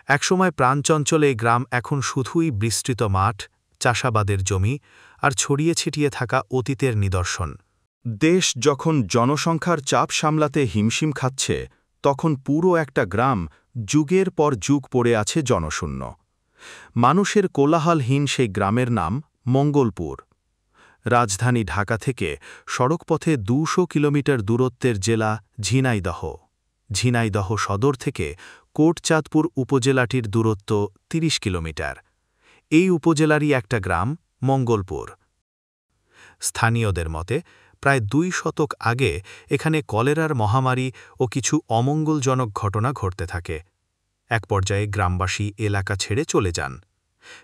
একসময় প্রাণচঞ্চল এই গ্রাম এখন শুধুই বিস্তৃত মাঠ, চাষাবাদের জমি আর ছড়িয়ে ছিটিয়ে থাকা অতীতের নিদর্শন। দেশ যখন জনসংখ্যার চাপ সামলাতে হিমশিম খাচ্ছে, তখন পুরো একটা গ্রাম যুগের পর যুগ পড়ে আছে জনশূন্য। মানুষের কোলাহলহীন সেই গ্রামের নাম মঙ্গলপুর। রাজধানী ঢাকা থেকে সড়কপথে ২০০ কিলোমিটার দূরত্বের জেলা ঝিনাইদহ। ঝিনাইদহ সদর থেকে কোটচাঁদপুর উপজেলাটির দূরত্ব ৩০ কিলোমিটার। এই উপজেলারই একটা গ্রাম মঙ্গলপুর। স্থানীয়দের মতে প্রায় ২ শতক আগে এখানে কলেরার মহামারী ও কিছু অমঙ্গলজনক ঘটনা ঘটতে থাকে। এক পর্যায়ে গ্রামবাসী এলাকা ছেড়ে চলে যান।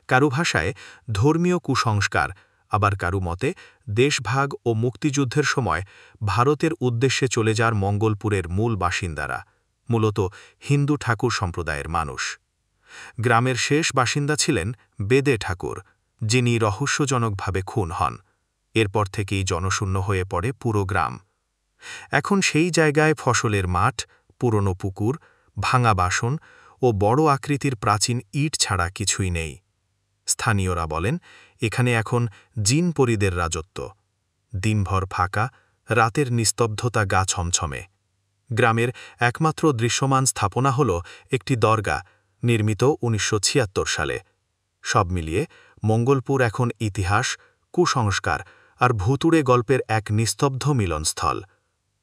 কারু ভাষায় ধর্মীয় কুসংস্কার, আবার কারু মতে দেশভাগ ও মুক্তিযুদ্ধের সময় ভারতের উদ্দেশ্যে চলে যার মঙ্গলপুরের মূল বাসিন্দারা, মূলত হিন্দু ঠাকুর সম্প্রদায়ের মানুষ। গ্রামের শেষ বাসিন্দা ছিলেন বেদে ঠাকুর, যিনি রহস্যজনকভাবে খুন হন। এরপর থেকেই জনশূন্য হয়ে পড়ে পুরো গ্রাম। এখন সেই জায়গায় ফসলের মাঠ, পুরনো পুকুর, ভাঙা বাসন ও বড় আকৃতির প্রাচীন ইট ছাড়া কিছুই নেই। স্থানীয়রা বলেন এখানে এখন জিন-পরীদের রাজত্ব। দিনভর ফাঁকা, রাতের নিস্তব্ধতা গা ছমছমে। গ্রামের একমাত্র দৃশ্যমান স্থাপনা হল একটি দরগা, নির্মিত ১৯৭৬ সালে। সব মিলিয়ে মঙ্গলপুর এখন ইতিহাস, কুসংস্কার আর ভুতুড়ে গল্পের এক নিস্তব্ধ মিলনস্থল।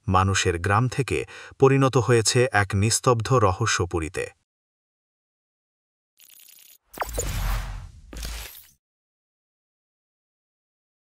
মানুষের গ্রাম থেকে পরিণত হয়েছে এক নিস্তব্ধ রহস্যপুরীতে।